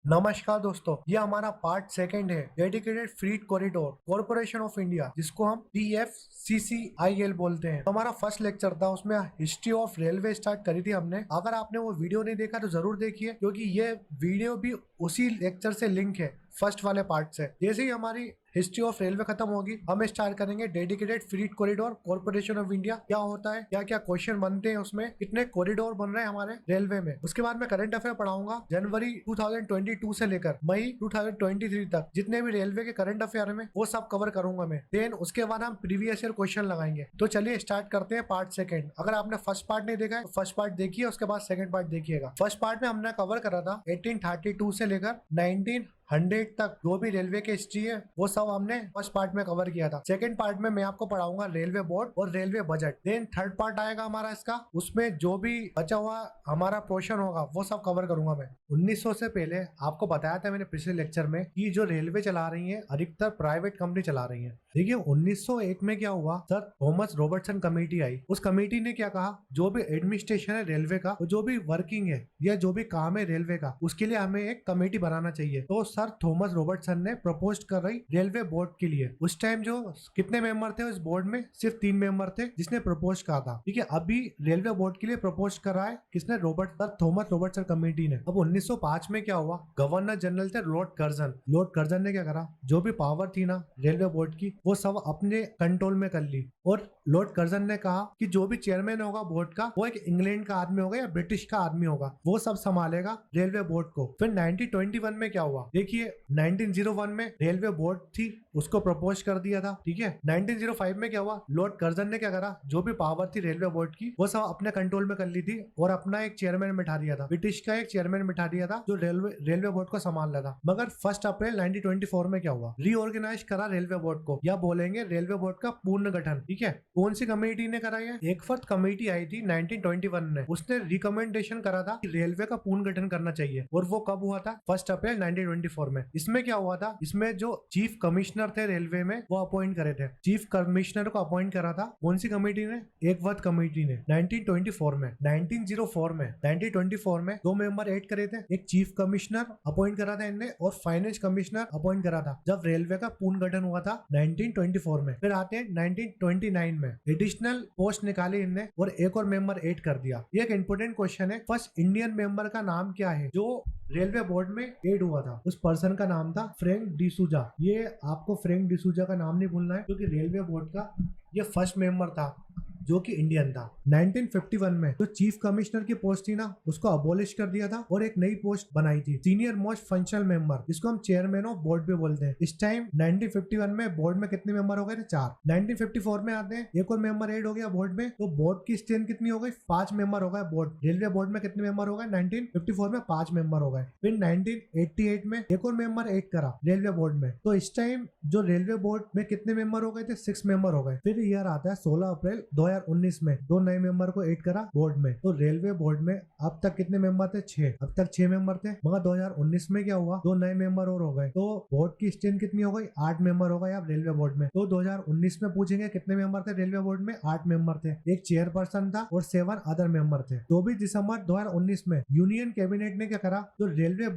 नमस्कार दोस्तों, ये हमारा पार्ट सेकंड है dedicated freight corridor corporation of India, जिसको हम DFCCIL बोलते हैं। तो हमारा फर्स्ट लेक्चर था, उसमें हिस्ट्री ऑफ रेलवे स्टार्ट करी थी हमने। अगर आपने वो वीडियो नहीं देखा तो जरूर देखिए, क्योंकि ये वीडियो भी उसी लेक्चर से लिंक है, फर्स्ट वाले पार्ट से। जैसे ही हमारी हिस्ट्री ऑफ रेलवे खत्म होगी, हम स्टार्ट करेंगे dedicated freight corridor corporation of India. क्या होता है, क्या क्या क्वेश्चन बनते हैं उसमें, कितने कॉरिडोर बन रहे हैं हमारे रेलवे में। उसके बाद मैं करंट अफेयर पढ़ाऊंगा जनवरी 2022 से लेकर मई 2023 तक। जितने भी रेलवे के करंट अफेयर में वो सब कवर करूंगा मैं। देन उसके बाद हम प्रीवियस ईयर क्वेश्चन लगाएंगे। तो चलिए स्टार्ट करते हैं पार्ट सेकंड। अगर आपने फर्स्ट पार्ट नहीं देखा है तो फर्स्ट पार्ट देखिए, उसके बाद सेकंड पार्ट देखिएगा। फर्स्ट पार्ट में हमने कवर करा था 1832 से लेकर 1900 तक जो भी रेलवे की हिस्ट्री है वो सब हमने फर्स्ट पार्ट में कवर किया था। सेकंड पार्ट में मैं आपको पढ़ाऊंगा रेलवे बोर्ड और railway budget. Then third part आएगा हमारा इसका, उसमें जो भी बचा हुआ हमारा पोर्शन होगा वो सब कवर करूंगा मैं। 1900 से पहले आपको बताया था मैंने पिछले लेक्चर में कि जो रेलवे चला रही है अधिकतर प्राइवेट कंपनी चला रही है। देखिए 1901 में क्या हुआ, सर थॉमस रॉबर्टसन कमेटी आई। उस कमेटी ने क्या कहा, जो भी एडमिनिस्ट्रेशन है रेलवे का, जो भी वर्किंग है या जो भी काम है रेलवे का, उसके लिए हमें एक कमेटी बनाना चाहिए। तो सर थॉमस रॉबर्टसन ने प्रपोज कर रही रेलवे बोर्ड के लिए। उस टाइम जो कितने मेंबर थे उस बोर्ड में, सिर्फ 3 मेंबर थे जिसने प्रपोज कहा था। ठीक है, अभी रेलवे बोर्ड के लिए प्रपोज कर रहा है किसने, थॉमस रॉबर्टसन कमेटी ने। अब 1905 में क्या हुआ, गवर्नर जनरल थे लॉर्ड कर्जन। लॉर्ड कर्जन ने क्या करा, जो भी पावर थी ना रेलवे बोर्ड की वो सब अपने कंट्रोल में कर ली। और लॉर्ड कर्जन ने कहा कि जो भी चेयरमैन होगा बोर्ड का वो एक इंग्लैंड का आदमी होगा या ब्रिटिश का आदमी होगा, वो सब संभालेगा रेलवे बोर्ड को। फिर 1921 में क्या हुआ, देखिए 1901 में रेलवे बोर्ड थी उसको प्रपोज कर दिया था। ठीक है, 1905 में क्या हुआ, लॉर्ड कर्जन ने क्या करा, जो भी पावर थी रेलवे बोर्ड की वो सब अपने कंट्रोल में कर ली थी और अपना एक चेयरमैन बिठा दिया था, ब्रिटिश का एक चेयरमैन बिठा दिया था जो रेलवे बोर्ड को संभाल रहा था। मगर 1 अप्रैल 1924 में क्या हुआ, रीऑर्गेनाइज करा रेलवे बोर्ड को, या बोलेंगे रेलवे बोर्ड का पूर्ण गठन। ठीक है, कौन सी कमेटी ने करा है, एक फर्स्ट कमेटी आई थी 1921 में, उसने रिकमेंडेशन करा था कि रेलवे का पूर्ण गठन करना चाहिए। और वो कब हुआ था, 1 अप्रैल 1924 में। इसमें क्या हुआ था, इसमें जो चीफ कमिश्नर थे रेलवे में वो अपॉइंट करे थे। चीफ कमिश्नर को अपॉइंट करा था कौन सी कमेटी ने, एक वर्थ कमेटी ने 1924 में। 1924 में 2 मेंबर ऐड करे थे, एक चीफ कमिश्नर अपॉइंट करा था इनने और फाइनेंस कमिश्नर अपॉइंट करा था जब रेलवे का पूर्ण गठन हुआ था 1924 में। फिर आते हैं 1929 में, एडिशनल पोस्ट निकाली इनने और एक और मेंबर ऐड कर दिया। ये एक इंपोर्टेंट क्वेश्चन है, फर्स्ट इंडियन मेंबर का नाम क्या है जो रेलवे बोर्ड में ऐड हुआ था। उस पर्सन का नाम था फ्रैंक डिसूजा। ये आपको फ्रैंक डिसूजा का नाम नहीं भूलना है, क्योंकि रेलवे बोर्ड का ये फर्स्ट मेंबर था जो कि इंडियन था। 1951 में जो चीफ कमिश्नर की पोस्ट थी ना उसको अबोलिश कर दिया था और एक नई पोस्ट बनाई थी, सीनियर मोस्ट फंक्शनल मेंबर, जिसको हम चेयरमैन ऑफ बोर्ड भी बोलते हैं। इस टाइम 1951 में बोर्ड में कितने मेंबर हो गए थे, 4। 1954 में आते हैं, एक और मेंबर ऐड हो गया बोर्ड में, तो बोर्ड की स्ट्रेंथ कितनी हो गई, 5 मेंबर हो गए। बोर्ड रेलवे बोर्ड में कितने मेंबर हो गए, 1954 में 5 मेंबर हो गए। फिर 1988 में एक और मेंबर ऐड करा रेलवे बोर्ड में, तो इस टाइम जो रेलवे बोर्ड में कितने मेंबर हो गए थे, 6 मेंबर हो गए। फिर ईयर आता है 16 अप्रैल 2019 में, 2 नए मेंबर को ऐड करा बोर्ड में। तो रेलवे बोर्ड में अब तक कितने मेंबर थे, 6। अब तक 6 मेंबर थे, मगर 2019 में क्या हुआ, 2 नए मेंबर और हो गए। तो बोर्ड की स्ट्रेंथ कितनी हो गई, 8 मेंबर हो गए अब रेलवे बोर्ड में। तो 2019 में पूछेंगे कितने मेंबर थे रेलवे बोर्ड में, 8 मेंबर थे, एक चेयरपर्सन था और 7 अदर मेंबर थे। 24 दिसंबर 2019 में यूनियन कैबिनेट ने क्या करा, जो रेलवे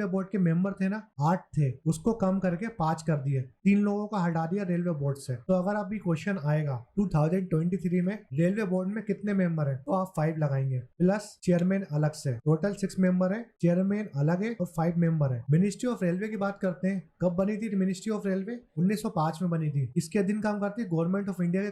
बोर्ड के मेंबर थे ना 8 थे, उसको कम करके 5 कर दिए, 3 लोगों का हटा दिया रेलवे बोर्ड से। तो अगर अभी क्वेश्चन आएगा 2023 में रेलवे बोर्ड में कितने मेंबर है, तो आप 5 लगाएंगे प्लस चेयरमैन अलग से, टोटल 6 मेंबर है, चेयरमैन अलग है और 5 मेंबर है। मिनिस्ट्री ऑफ रेलवे की बात करते हैं, कब बनी थी मिनिस्ट्री ऑफ रेलवे, 1905 में बनी थी। इसके अधीन काम करती है गवर्नमेंट ऑफ इंडिया के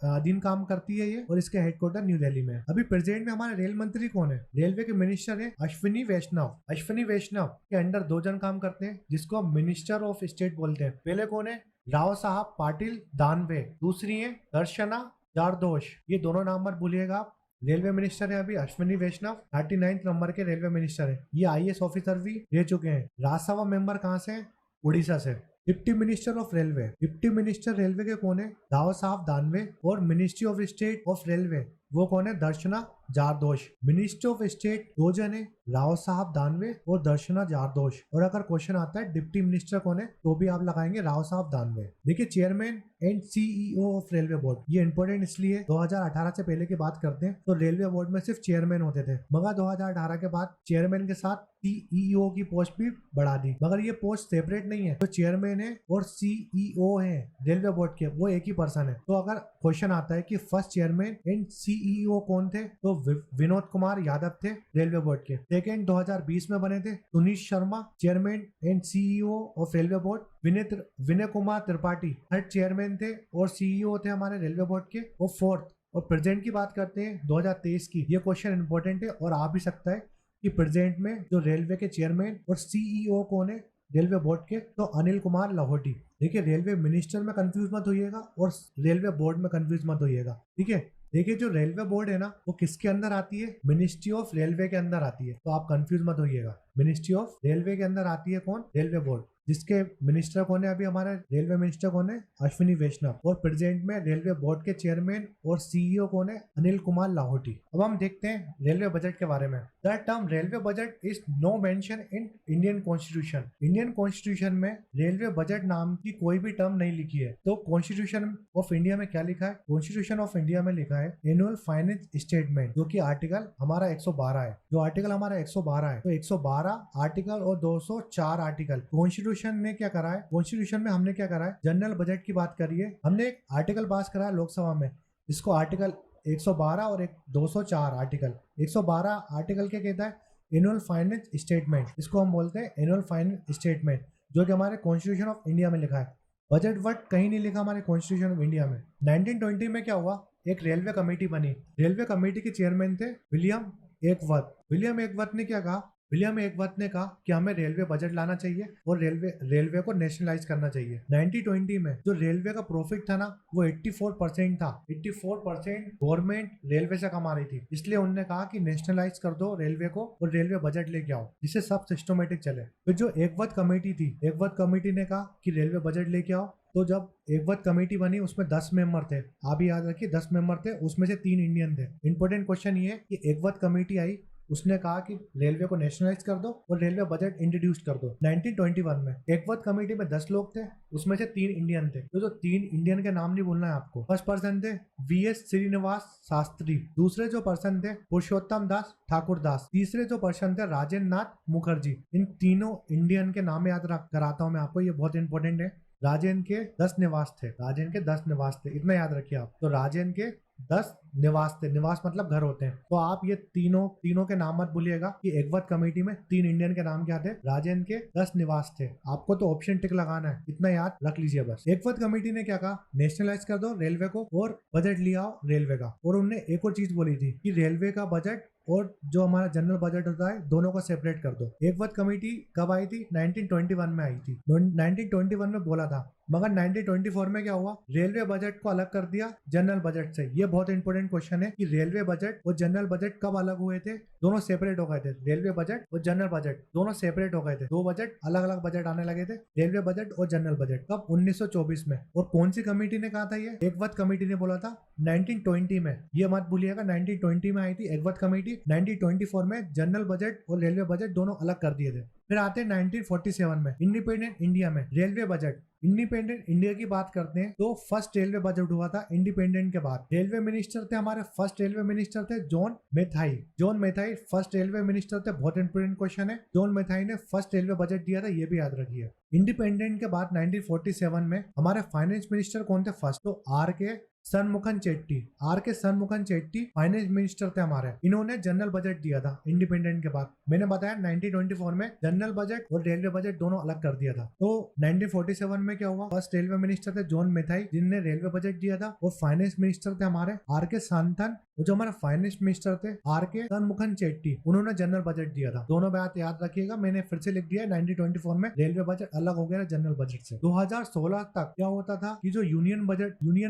अधीन काम करती है ये, और इसके हेडक्वार्टर न्यू दिल्ली में। अभी प्रेजेंट में हमारे रेल मंत्री कौन है, रेलवे के मिनिस्टर है अश्विनी वैष्णव। अश्विनी वैष्णव के अंडर 2 जन काम करते हैं जिसको मिनिस्टर ऑफ स्टेट बोलते हैं। पहले कौन है, राव साहब पाटिल दानवे, दूसरी है दर्शना जारदोश। ये दोनों नाम मत भूलिएगा आप। रेलवे मिनिस्टर है अभी अश्विनी वैष्णव, 39 नंबर के रेलवे मिनिस्टर है। ये IAS ऑफिसर भी रह चुके हैं। राज्यसभा मेंबर कहाँ से, उड़ीसा से। Deputy minister of railway, deputy minister railway के कौन है, राव साहब दानवे। और ministry of state of railway वो कौन है, दर्शना जारदोश। मिनिस्टर ऑफ स्टेट 2 जन है, राव साहब दानवे और दर्शना जारदोश। और अगर क्वेश्चन आता है डिप्टी मिनिस्टर कौन है तो भी आप लगाएंगे राव साहब दानवे। देखिए chairman and CEO of railway board, ये इंपॉर्टेंट इसलिए 2018 से पहले की बात करते हैं तो रेलवे बोर्ड में सिर्फ चेयरमैन होते थे, मगर 2018 के बाद चेयरमैन के साथ सीईओ की पोस्ट भी बढ़ा दी, मगर ये पोस्ट सेपरेट नहीं है। तो चेयरमैन है और सीईओ है रेलवे बोर्ड के, वो एक ही पर्सन है। तो अगर क्वेश्चन आता है कि फर्स्ट चेयरमैन एंड सीईओ कौन थे तो विनोद कुमार यादव थे रेलवे बोर्ड के। सेकेंड 2020 में बने थे Sunil Sharma chairman and CEO of railway board. Vinay Kumar Tripathi third chairman थे और सीईओ थे हमारे रेलवे बोर्ड के। और फोर्थ और प्रेजेंट की बात करते हैं 2023 की, ये क्वेश्चन इंपॉर्टेंट है और आ भी सकता है कि प्रेजेंट में जो रेलवे के चेयरमैन और सीईओ कौन है रेलवे बोर्ड के, तो अनिल कुमार लाहौटी। देखिए रेलवे मिनिस्टर में कंफ्यूज मत होइएगा और रेलवे बोर्ड में कंफ्यूज मत होइएगा, ठीक है। देखिए जो रेलवे बोर्ड है ना वो किसके अंदर आती है, मिनिस्ट्री ऑफ रेलवे के अंदर आती है, तो आप कंफ्यूज मत होइएगा। मिनिस्ट्री ऑफ रेलवे के अंदर आती है कौन, रेलवे बोर्ड, जिसके मिनिस्टर कौन है, अभी हमारे रेलवे मिनिस्टर कौन है, अश्विनी वैष्णव। और प्रेजेंट में रेलवे बोर्ड के चेयरमैन और सीईओ कौन है, अनिल कुमार लाहौटी। अब हम देखते हैं रेलवे बजट के बारे में। The term railway budget is no mention in Indian constitution. Indian constitution में रेलवे बजट नाम की कोई भी टर्म नहीं लिखी है। तो कॉन्स्टिट्यूशन ऑफ इंडिया में क्या लिखा है, कॉन्स्टिट्यूशन ऑफ इंडिया में लिखा है एनुअल फाइनेंस स्टेटमेंट, जो कि आर्टिकल हमारा 112 है। जो आर्टिकल हमारा 112 है, तो 112 आर्टिकल और 204 आर्टिकल कॉन्स्टिट्यूशन ने क्या करा है, कॉन्स्टिट्यूशन में हमने क्या करा है, जनरल बजट की बात करी है। हमने एक आर्टिकल पास करा है लोकसभा में, इसको आर्टिकल 112 और 204 आर्टिकल। 112 आर्टिकल क्या कहता है, एनुअल फाइनेंस स्टेटमेंट, इसको हम बोलते हैं एनुअल फाइनेंस स्टेटमेंट, जो कि हमारे कॉन्स्टिट्यूशन ऑफ इंडिया में लिखा है। बजट वर्ड कहीं नहीं लिखा हमारे कॉन्स्टिट्यूशन ऑफ इंडिया में। 1920 में क्या हुआ, एक रेलवे कमेटी बनी। रेलवे कमेटी के चेयरमैन थे विलियम एकवर्थ। विलियम एकवर्थ ने क्या कहा, विलियम एकवर्थ ने कहा कि हमें रेलवे बजट लाना चाहिए और रेलवे को नेशनलाइज करना चाहिए। 1920 में जो रेलवे का प्रॉफिट था ना वो 84% था। 84% गवर्नमेंट रेलवे से कमा रही थी, इसलिए उन्होंने कहा कि नेशनलाइज कर दो रेलवे को और रेलवे बजट लेके आओ जिससे सब सिस्टमेटिक चले। फिर जो एकवर्थ कमेटी थी, एकवर्थ कमेटी ने कहा कि रेलवे बजट लेके आओ। तो जब एकवर्थ कमेटी बनी उसमें 10 मेंबर थे, आप याद रखिए 10 मेंबर थे, उसमें से 3 इंडियन थे। इंपॉर्टेंट क्वेश्चन ये है कि एकवर्थ कमेटी आई, उसने कहा कि रेलवे को नेशनलाइज कर दो और रेलवे बजट इंट्रोड्यूस कर दो। 1921 में एकवर्थ कमेटी में 10 लोग थे, उसमें से 3 इंडियन थे। तो जो 3 इंडियन के नाम नहीं भूलना है आपको। फर्स्ट पर्सन थे वीएस श्रीनिवास शास्त्री, दूसरे जो पर्सन थे पुरुषोत्तम दास ठाकुर दास, तीसरे जो पर्सन थे राजेंद्र नाथ मुखर्जी। इन तीनों इंडियन के नाम याद कराता हूँ मैं आपको, ये बहुत इंपॉर्टेंट है। राजेंद्र के 10 निवास थे, राजेंद्र के 10 निवास थे, इतना याद रखिए आप। तो राजेंद्र के 10 निवास थे, निवास मतलब घर होते हैं। तो आप ये तीनों के नाम मत भूलिएगा कि एकवर्थ कमेटी में 3 इंडियन के नाम क्या थे, राजेंद्र के 10 निवास थे। आपको तो ऑप्शन टिक लगाना है, इतना याद रख लीजिए बस। एकवर्थ कमेटी ने क्या कहा, नेशनलाइज कर दो रेलवे को और बजट लिया रेलवे का। और उन्होंने एक और चीज बोली थी कि रेलवे का बजट और जो हमारा जनरल बजट होता है दोनों को सेपरेट कर दो। एकवर्थ कमेटी कब आई थी, 1921 में आई थी। 1921 में बोला था, मगर 1924 में क्या हुआ, रेलवे बजट को अलग कर दिया जनरल बजट से। ये बहुत इंपॉर्टेंट क्वेश्चन है कि रेलवे बजट और जनरल बजट कब अलग हुए थे, दोनों सेपरेट हो गए थे। रेलवे बजट और जनरल बजट दोनों सेपरेट हो गए थे, दो बजट अलग अलग बजट आने लगे थे, रेलवे बजट और जनरल बजट। कब, 1924 में। और कौन सी कमेटी ने कहा था ये, एकवर्थ कमेटी ने बोला था 1920 में। ये मत भूलिएगा 1920 में आई थी एकवर्थ कमेटी। 1924 में जनरल बजट और रेलवे बजट दोनों अलग कर दिए थे। फिर आते हैं 1947 में इंडिपेंडेंट इंडिया में रेलवे बजट। इंडिपेंडेंट इंडिया की बात करते हैं तो फर्स्ट रेलवे बजट हुआ था इंडिपेंडेंट के बाद। रेलवे मिनिस्टर थे हमारे, फर्स्ट रेलवे मिनिस्टर थे John Mathai. John Mathai first railway minister थे, बहुत इंपोर्टेंट क्वेश्चन है। जॉन मेथाई ने फर्स्ट रेलवे बजट दिया था, ये भी याद रखिए। इंडिपेंडेंट के बाद 1947 में हमारे फाइनेंस मिनिस्टर कौन थे फर्स्ट, तो आर के सनमुखन चेट्टी। आर के सनमुखन चेट्टी फाइनेंस मिनिस्टर थे हमारे। इन्होंने जनरल बजट दिया था इंडिपेंडेंट के बाद। मैंने बताया 1924 में जनरल बजट और रेलवे बजट दोनों अलग कर दिया था। तो 1947 में क्या हुआ, फर्स्ट रेलवे मिनिस्टर थे जॉन मेथाई जिनने रेलवे बजट दिया था, और फाइनेंस मिनिस्टर थे हमारे आर के सान्थन। जो हमारे फाइनेंस मिनिस्टर थे आर के सनमुखन चेट्टी, उन्होंने जनरल बजट दिया था। दोनों बात याद रखिएगा, मैंने फिर से लिख दिया 1924 में रेलवे बजट अलग हो गया जनरल बजट से। 2016 तक क्या होता था कि जो यूनियन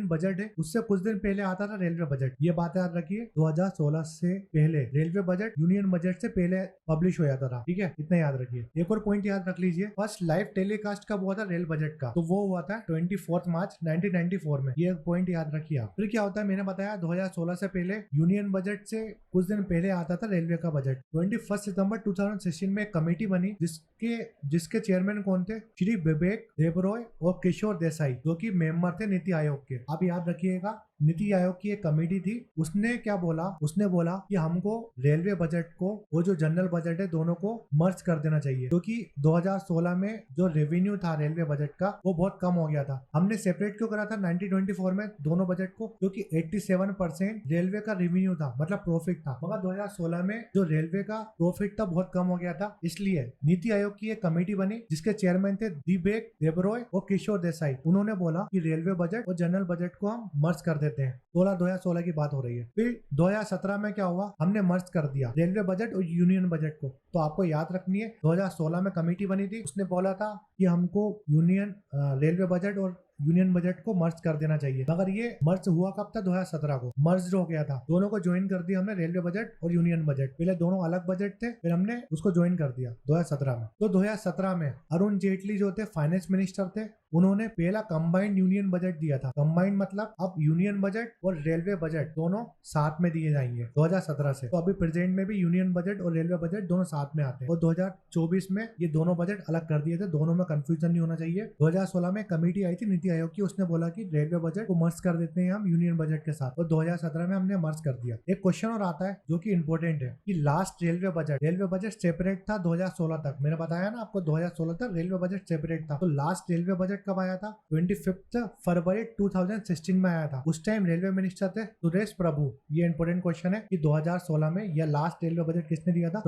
बजट है उससे कुछ दिन पहले आता था रेलवे बजट। ये बात याद रखिए, 2016 से पहले रेलवे बजट यूनियन बजट से पहले पब्लिश हो जाता था, ठीक है, इतना याद रखिए। एक और पॉइंट याद रख लीजिए, फर्स्ट लाइव टेलीकास्ट कब हुआ था रेल बजट का, तो वो हुआ था 24 मार्च 1994 में। ये एक पॉइंट याद रखिए आप। फिर क्या होता है, मैंने बताया 2016 से पहले यूनियन बजट से कुछ दिन पहले आता था रेलवे का बजट। 21 सितंबर 2016 में एक कमेटी बनी जिसके चेयरमैन कौन थे? श्री विवेक देबरॉय और किशोर देसाई, जो कि मेंबर थे नीति आयोग के। आप याद रखिएगा, नीति आयोग की एक कमेटी थी। उसने क्या बोला? उसने बोला कि हमको रेलवे बजट को वो जो जनरल बजट है दोनों को मर्ज कर देना चाहिए, क्योंकि 2016 में जो रेवेन्यू था रेलवे बजट का वो बहुत कम हो गया था। हमने सेपरेट क्यों करा था 1924 में दोनों बजट को? क्योंकि 87% रेलवे का रेवेन्यू था, मतलब प्रॉफिट था, मगर 2016 में जो रेलवे का प्रॉफिट था बहुत कम हो गया था। इसलिए नीति आयोग की एक कमेटी बनी जिसके चेयरमैन थे विवेक देबरॉय और किशोर देसाई। उन्होंने बोला कि रेलवे बजट और जनरल बजट को हम मर्ज कर देते हैं। 2016 की बात हो रही है। फिर 2017 में क्या हुआ? हमने मर्ज कर दिया रेलवे बजट और यूनियन बजट को। तो आपको याद रखनी है 2016 में कमेटी बनी थी, उसने बोला था कि हमको रेलवे बजट और यूनियन बजट को मर्ज कर देना चाहिए, मगर ये मर्ज हुआ कब था? 2017 को मर्ज हो गया था। दोनों को ज्वाइन कर दिया हमने, रेलवे बजट और यूनियन बजट। पहले दोनों अलग बजट थे, फिर हमने उसको ज्वाइन कर दिया 2017 में। तो 2017 में अरुण जेटली जो थे फाइनेंस मिनिस्टर थे, उन्होंने पहला कंबाइंड यूनियन बजट दिया था। कंबाइंड मतलब अब यूनियन बजट और रेलवे बजट दोनों साथ में दिए जाएंगे 2017 से। तो अभी प्रेजेंट में भी यूनियन बजट और रेलवे बजट दोनों साथ में आते हैं, और 2024 में ये दोनों बजट अलग कर दिए थे। दोनों में कंफ्यूजन नहीं होना चाहिए। 2016 में कमेटी आई थी नीति आयोग की, उसने बोला कि रेलवे बजट को मर्ज कर देते हैं हम यूनियन बजट के साथ, और 2017 में हमने मर्ज कर दिया। एक क्वेश्चन और आता है जो कि इंपॉर्टेंट है कि लास्ट रेलवे बजट सेपरेट था 2016 तक। मैंने बताया ना आपको 2016 तक रेलवे बजट सेपरेट था। तो लास्ट रेलवे बजट कब आया था? 25 फरवरी 2016 में आया था। उस टाइम रेलवे मिनिस्टर थे सुरेश प्रभु। ये इंपॉर्टेंट क्वेश्चन है कि 2016 में यह लास्ट रेलवे बजट किसने दिया था?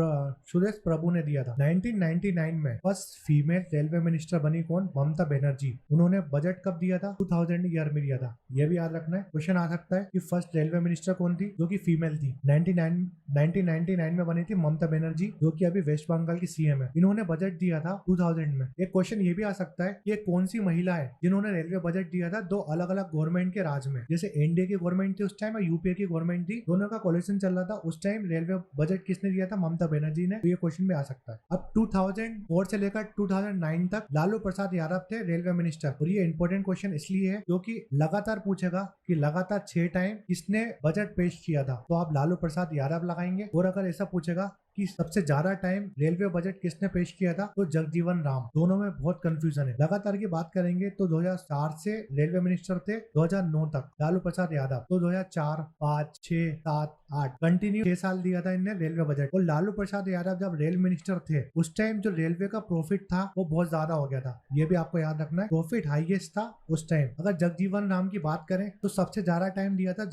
सुरेश प्रभु ने दिया था। 1999 में फर्स्ट फीमेल रेलवे मिनिस्टर बनी कौन? ममता बनर्जी। उन्होंने बजट कब दिया था? 2000 ईयर में दिया था। यह भी याद रखना है। क्वेश्चन आ सकता है कि फर्स्ट रेलवे मिनिस्टर कौन थी जो कि फीमेल थी? 1999 में बनी थी ममता बनर्जी, जो कि अभी वेस्ट बंगाल की सीएम है। इन्होंने बजट दिया था 2000 में। एक क्वेश्चन ये भी आ सकता है कि कौन सी महिला है जिन्होंने रेलवे बजट दिया था दो अलग अलग गवर्नमेंट के राज में? जैसे एनडीए की गवर्नमेंट थी उस टाइम और यूपीए की गवर्नमेंट थी, दोनों का कोलिशन चल रहा था। उस टाइम रेलवे बजट किसने दिया था? ममता बनर्जी ने। तो ये क्वेश्चन भी आ सकता है। अब 2004 से लेकर 2009 तक लालू प्रसाद यादव थे रेलवे मिनिस्टर, और ये इंपॉर्टेंट क्वेश्चन इसलिए है क्योंकि लगातार पूछेगा कि लगातार 6 टाइम किसने बजट पेश किया था, तो आप लालू प्रसाद यादव लगाएंगे। और अगर ऐसा पूछेगा कि सबसे ज्यादा टाइम रेलवे बजट किसने पेश किया था, तो जगजीवन राम। दोनों में बहुत कंफ्यूजन है। लगातार की बात करेंगे तो 2004 से रेलवे मिनिस्टर थे 2009 तक लालू प्रसाद यादव। तो 2004, 5, 6, 7, 8 कंटिन्यू 6 साल दिया था इनने रेलवे बजट। और लालू प्रसाद यादव जब रेल मिनिस्टर थे उस टाइम जो रेलवे का प्रॉफिट था वो बहुत ज्यादा हो गया था। ये भी आपको याद रखना है, प्रॉफिट हाईएस्ट था उस टाइम। अगर जगजीवन राम की बात करें तो सबसे ज्यादा टाइम दिया था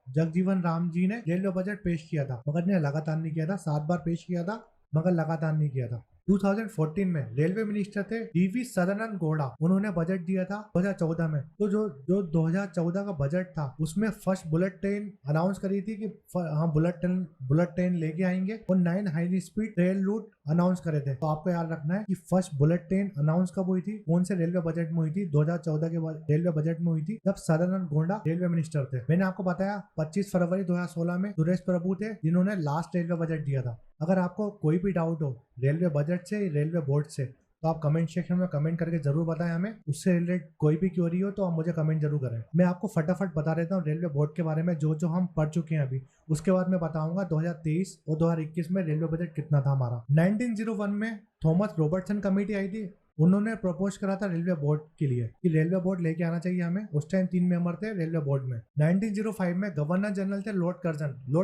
जगजीवन राम जी ने रेलवे बजट पेश किया था, मगर ने लगातार नहीं किया था। 7 बार पेश किया था मगर लगातार नहीं किया था। 2014 में रेलवे मिनिस्टर थे डीवी सदानंद गौड़ा। उन्होंने बजट दिया था 2014 में। तो जो 2014 का बजट था उसमें फर्स्ट बुलेट ट्रेन अनाउंस करी थी कि हम बुलेट ट्रेन लेके आएंगे, और 9 high speed rail route announce करे थे। तो आपको याद रखना है कि फर्स्ट बुलेट ट्रेन अनाउंस कब हुई थी, कौन से रेलवे बजट में हुई थी? 2014 के रेलवे बजट में हुई थी जब सदानंद गौड़ा रेलवे मिनिस्टर थे। मैंने आपको बताया 25 फरवरी 2016 में सुरेश प्रभु थे जिन्होंने लास्ट रेलवे बजट दिया था। अगर आपको कोई भी डाउट हो रेलवे बजट से, रेलवे बोर्ड से, तो आप कमेंट सेक्शन में कमेंट करके जरूर बताएं हमें। उससे रिलेटेड कोई भी क्वेरी हो तो आप मुझे कमेंट जरूर करें। मैं आपको फटाफट बता देता हूँ रेलवे बोर्ड के बारे में जो हम पढ़ चुके हैं अभी। उसके बाद मैं बताऊंगा 2023 और 2021 में रेलवे बजट कितना था हमारा। 1901 में थॉमस रॉबर्टसन कमेटी आई थी। उन्होंने प्रपोज करा था रेलवे बोर्ड के लिए कि रेलवे बोर्ड लेके आना चाहिए हमें। उस टाइम 3 मेंबर थे रेलवे बोर्ड में। 1905 में गवर्नर जनरल थे लॉर्ड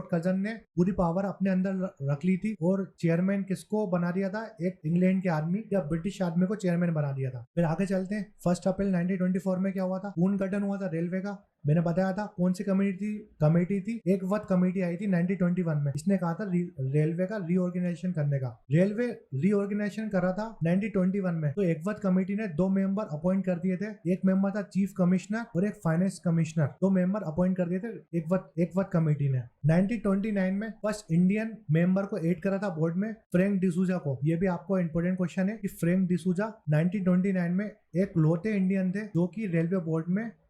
कर्जन ने पूरी पावर अपने अंदर रख ली थी, और चेयरमैन किसको बना दिया था? एक इंग्लैंड के आदमी या ब्रिटिश आदमी को चेयरमैन बना दिया था। फिर आगे चलते हैं। 1 अप्रैल 1924 में क्या हुआ था? पुनर्गठन हुआ था रेलवे का। मैंने बताया था कौन सी कमेटी थी? एक वक्त कमेटी आई थी 1921 में। इसने कहा था रेलवे का रीऑर्गेनाइजेशन करने का। रेलवे रीऑर्गेनाइजेशन करा था 1921 में। तो एक वक्त कमेटी ने 2 मेंबर अपॉइंट कर दिए थे। एक मेंबर था चीफ कमिश्नर और एक फाइनेंस कमिश्नर। 2 मेंबर अपॉइंट कर दिए थे एक वक्त कमेटी ने। 1929 में फर्स्ट इंडियन मेंबर को ऐड करा था बोर्ड में, फ्रैंक डिसूजा को। ये भी आपको इंपॉर्टेंट क्वेश्चन है कि फ्रैंक डिसूजा 1929 में एक लौटे इंडियन थे जो कि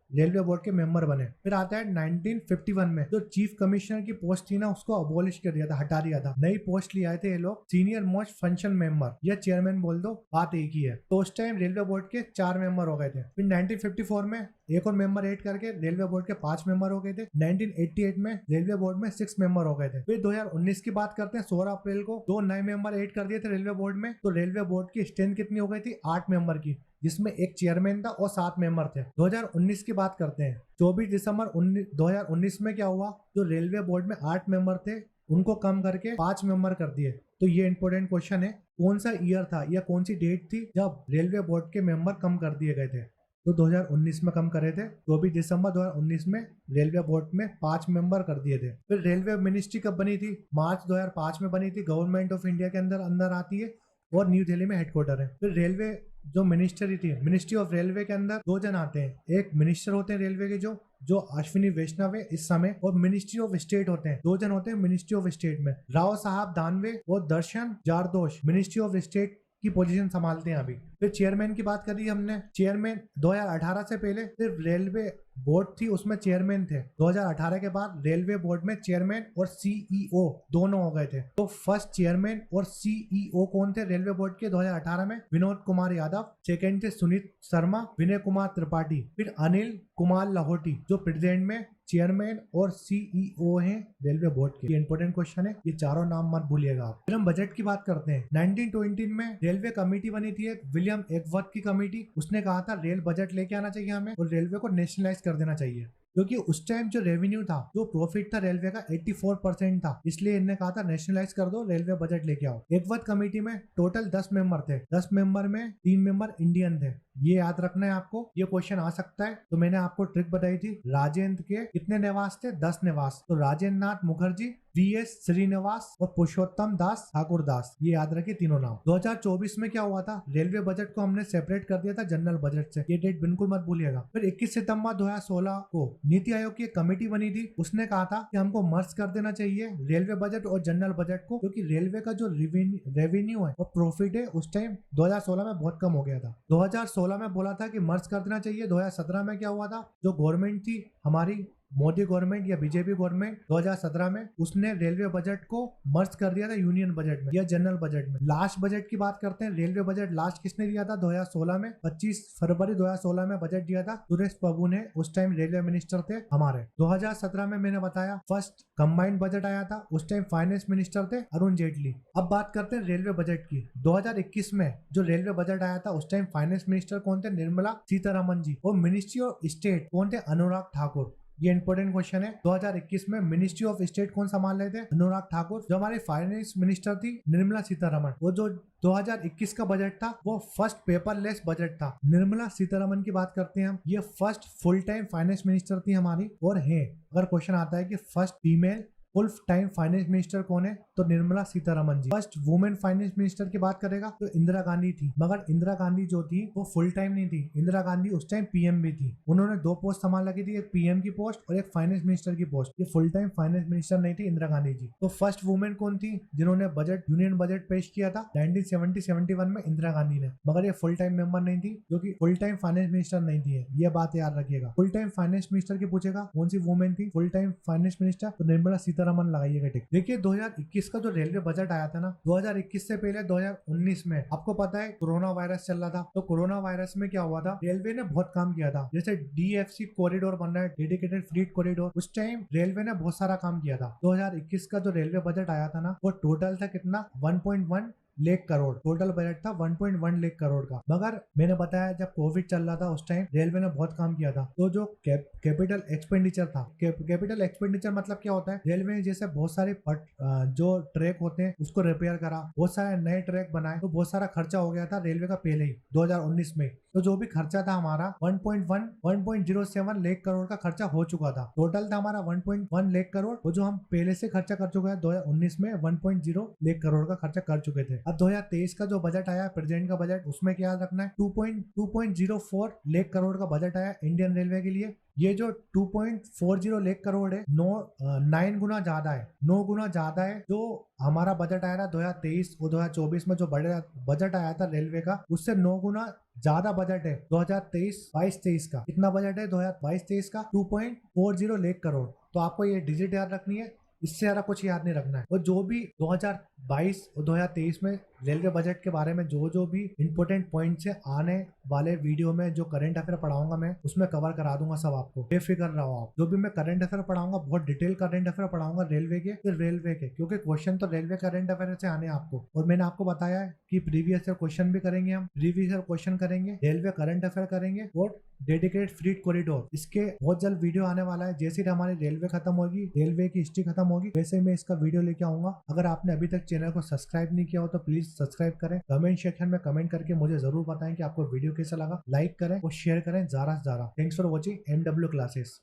रेलवे बोर्ड के मेंबर बने। फिर आता है 1951 में जो चीफ कमिश्नर की पोस्ट थी ना उसको अबॉलिश कर दिया था, हटा दिया था। नई पोस्ट ले आए थे ये लोग, सीनियर मोस्ट फंक्शन मेंबर या चेयरमैन बोल दो, बात एक ही है। तो उस टाइम रेलवे बोर्ड के 4 मेंबर हो गए थे। फिर 1954 में एक और मेंबर ऐड करके रेलवे बोर्ड के 5 मेंबर हो गए थे। 1988 में रेलवे बोर्ड में 6 मेंबर हो गए थे। फिर 2019 की बात करते हैं, 16 अप्रैल को 2 नए मेंबर ऐड कर दिए थे रेलवे बोर्ड में। तो रेलवे बोर्ड की स्ट्रेंथ कितनी हो गई थी? 8 मेंबर की, जिसमें एक चेयरमैन था और 7 मेंबर थे। 2019 की बात करते हैं, 24 दिसंबर 2019 में क्या हुआ? जो रेलवे बोर्ड में 8 मेंबर थे उनको कम करके 5 मेंबर कर दिए। तो ये इंपॉर्टेंट क्वेश्चन है, कौन सा ईयर था या कौन सी डेट थी जब रेलवे बोर्ड के मेंबर कम कर दिए गए थे? तो 2019 में कम करे थे। 24 दिसंबर 2019 में रेलवे बोर्ड में 5 मेंबर कर दिए थे। फिर रेलवे मिनिस्ट्री कब बनी थी? मार्च 2005 में बनी थी। गवर्नमेंट ऑफ इंडिया के अंदर आती है और न्यू दिल्ली में हेडक्वार्टर है। फिर रेलवे जो मिनिस्ट्री थी, मिनिस्ट्री ऑफ रेलवे के अंदर 2 जन आते हैं। एक मिनिस्टर होते हैं रेलवे के जो अश्विनी वैष्णव है इस समय, और मिनिस्ट्री ऑफ स्टेट होते हैं, 2 जन होते हैं मिनिस्ट्री ऑफ स्टेट में, राव साहब दानवे और दर्शन जारदोश मिनिस्ट्री ऑफ स्टेट की पोजीशन संभालते हैं अभी। फिर चेयरमैन की बात करी हमने। चेयरमैन 2018 से पहले सिर्फ रेलवे बोर्ड थी, उसमें चेयरमैन थे। 2018 के बाद रेलवे बोर्ड में चेयरमैन और सीईओ दोनों हो गए थे। तो फर्स्ट चेयरमैन और सीईओ कौन थे रेलवे बोर्ड के 2018 में? विनोद कुमार यादव। सेकंड थे सुनीत शर्मा, विनय कुमार त्रिपाठी, फिर अनिल कुमार लाहौटी जो प्रेजेंट में चेयरमैन और सीईओ हैं रेलवे बोर्ड के। ये इंपॉर्टेंट क्वेश्चन है, ये चारों नाम मत भूलिएगा आप। फिर हम बजट की बात करते हैं। 1920 में रेलवे कमेटी बनी थी एक, विलियम एकवर्थ की कमेटी। उसने कहा था रेल बजट लेके आना चाहिए हमें और रेलवे को नेशनलाइज कर देना चाहिए, क्योंकि उस टाइम जो रेवेन्यू था, जो प्रॉफिट था रेलवे का 84% था। इसलिए इन्होंने कहा था नेशनलाइज कर दो, रेलवे बजट लेके आओ। एकवर्थ कमेटी में टोटल 10 मेंबर थे। 10 मेंबर में 3 मेंबर इंडियन थे। ये याद रखना है आपको, ये क्वेश्चन आ सकता है। तो मैंने आपको ट्रिक बताई थी, राजेंद्र के कितने निवास थे? 10 निवास। तो राजेंद्र नाथ मुखर्जी, वीएस श्रीनिवास और पुरुषोत्तम दास ठाकुर दास, ये याद रखिए तीनों नाम। 2024 में क्या हुआ था? रेलवे बजट को हमने सेपरेट कर दिया था जनरल बजट से, ये डेट बिल्कुल मत भूलिएगा। फिर 21 सितंबर 2016 को नीति आयोग की एक कमेटी बनी थी। उसने कहा था कि हमको मर्ज कर देना चाहिए रेलवे बजट और जनरल बजट को, क्योंकि रेलवे का जो रेवेन्यू है और प्रॉफिट है उस टाइम 2016 में बहुत कम हो गया था। 2016 में बोला था कि मर्ज कर देना चाहिए। 2017 में क्या हुआ था? जो गवर्नमेंट थी हमारी मोदी गवर्नमेंट या बीजेपी गवर्नमेंट 2017 में, उसने रेलवे बजट को मर्ज कर दिया था यूनियन बजट में या जनरल बजट में। लास्ट बजट की बात करते हैं। रेलवे बजट लास्ट किसने दिया था? 2016 में 25 फरवरी 2016 में बजट दिया था सुरेश प्रभु ने, उस टाइम रेलवे मिनिस्टर थे हमारे। 2017 में मैंने बताया फर्स्ट कंबाइंड बजट आया था, उस टाइम फाइनेंस मिनिस्टर थे अरुण जेटली। अब बात करते हैं रेलवे बजट की। 2021 में जो रेलवे बजट आया था उस टाइम फाइनेंस मिनिस्टर कौन थे? निर्मला सीतारमन जी। और मिनिस्ट्री ऑफ स्टेट कौन थे? अनुराग ठाकुर। ये इंपॉर्टेंट क्वेश्चन है। 2021 में मिनिस्ट्री ऑफ स्टेट कौन संभाल रहे थे? अनुराग ठाकुर। जो हमारे फाइनेंस मिनिस्टर थी निर्मला सीतारमन। वो जो 2021 का बजट था वो फर्स्ट पेपरलेस बजट था। निर्मला सीतारमन की बात करते हैं हम, ये first full time finance minister थी हमारी और है। अगर क्वेश्चन आता है कि first female full time finance minister कौन है, तो निर्मला सीतारमन जी। फर्स्ट वुमेन फाइनेंस मिनिस्टर की बात करेगा तो इंदिरा गांधी थी, मगर इंदिरा गांधी जो थी वो फुल टाइम नहीं थी। इंदिरा गांधी उस टाइम पीएम भी थी। उन्होंने 2 पोस्ट संभाल रखी थी, एक पीएम की पोस्ट और एक फाइनेंस मिनिस्टर की पोस्ट। ये फुल टाइम फाइनेंस मिनिस्टर नहीं थी इंदिरा गांधी जी। तो फर्स्ट वुमेन कौन थी जिन्होंने बजट यूनियन बजट पेश किया था? 1970-71 में इंदिरा गांधी ने, मगर ये फुल टाइम मेंबर नहीं थी, जो कि फुल टाइम फाइनेंस मिनिस्टर नहीं थी। ये बात याद रखिएगा। फुल टाइम फाइनेंस मिनिस्टर की पूछेगा कौन सी वुमेन थी फुल टाइम फाइनेंस मिनिस्टर, तो निर्मला सीतारमन लगाइएगा टिक। देखिए 2021 का जो रेलवे बजट आया था ना, 2021 से पहले 2019 में आपको पता है कोरोना वायरस चल रहा था। तो कोरोना वायरस में क्या हुआ था? रेलवे ने बहुत काम किया था। जैसे डीएफसी कॉरिडोर बन रहा है, डेडिकेटेड फ्लीट कॉरिडोर, उस टाइम रेलवे ने बहुत सारा काम किया था। 2021 का जो रेलवे बजट आया था ना, वो टोटल था कितना? 1.1 लाख करोड़। टोटल बजट था 1.1 लाख करोड़ का। मगर मैंने बताया जब कोविड चल रहा था उस टाइम रेलवे ने बहुत काम किया था। तो जो कैपिटल एक्सपेंडिचर था, कैपिटल एक्सपेंडिचर मतलब क्या होता है? रेलवे ने जैसे बहुत सारे जो ट्रैक होते हैं उसको रिपेयर करा, बहुत सारे नए ट्रैक बनाए, तो बहुत सारा खर्चा हो गया था रेलवे का पहले ही 2019 में। तो जो भी खर्चा था हमारा 1.07 लाख करोड़ का खर्चा हो चुका था। टोटल था हमारा 1.1 लाख करोड़, वो जो हम पहले से खर्चा कर चुके हैं 2019 में 1.0 लाख करोड़ का खर्चा कर चुके थे। अब 2023 का जो बजट आया प्रेजेंट का बजट, उसमें क्या याद रखना है? 2.04 लाख करोड़ का बजट आया इंडियन रेलवे के लिए। ये जो 2.40 लाख करोड़ है 9 गुना ज्यादा है, 9 गुना ज्यादा है जो हमारा बजट आया था 2023 और 2024 में। जो बजट आया था रेलवे का उससे 9 गुना ज्यादा बजट है 2023-22-23 का। कितना बजट है 2022-23 का? 2.40 लाख करोड़। तो आपको ये डिजिट याद रखनी है इससे ज्यादा कुछ याद नहीं रखना है। और जो भी 2022 और 2023 में रेलवे बजट के बारे में जो भी इंपॉर्टेंट पॉइंट्स है आने वाले वीडियो में जो करंट अफेयर पढ़ाऊंगा मैं उसमें कवर करा दूंगा सब आपको, बेफिक्र रहो आप। जो भी मैं करंट अफेयर पढ़ाऊंगा बहुत डिटेल करंट अफेयर पढ़ाऊंगा रेलवे के क्योंकि क्वेश्चन तो रेलवे करंट अफेयर से आने हैं आपको। और मैंने आपको बताया है कि प्रीवियस ईयर क्वेश्चन भी करेंगे हम, प्रीवियस ईयर क्वेश्चन करेंगे, रेलवे करंट अफेयर करेंगे और डेडिकेटेड फ्रीट कॉरिडोर। इसके बहुत जल्द वीडियो आने वाला है। जैसे ही हमारी रेलवे खत्म होगी, रेलवे की हिस्ट्री खत्म होगी, वैसे मैं इसका वीडियो लेके आऊंगा। अगर आपने अभी तक चैनल को सब्सक्राइब नहीं किया हो तो प्लीज सब्सक्राइब करें। कमेंट सेक्शन में कमेंट करके मुझे जरूर बताएं कि आपको वीडियो कैसा लगा। लाइक करें और शेयर करें ज्यादा से ज्यादा। Thanks for watching MW classes.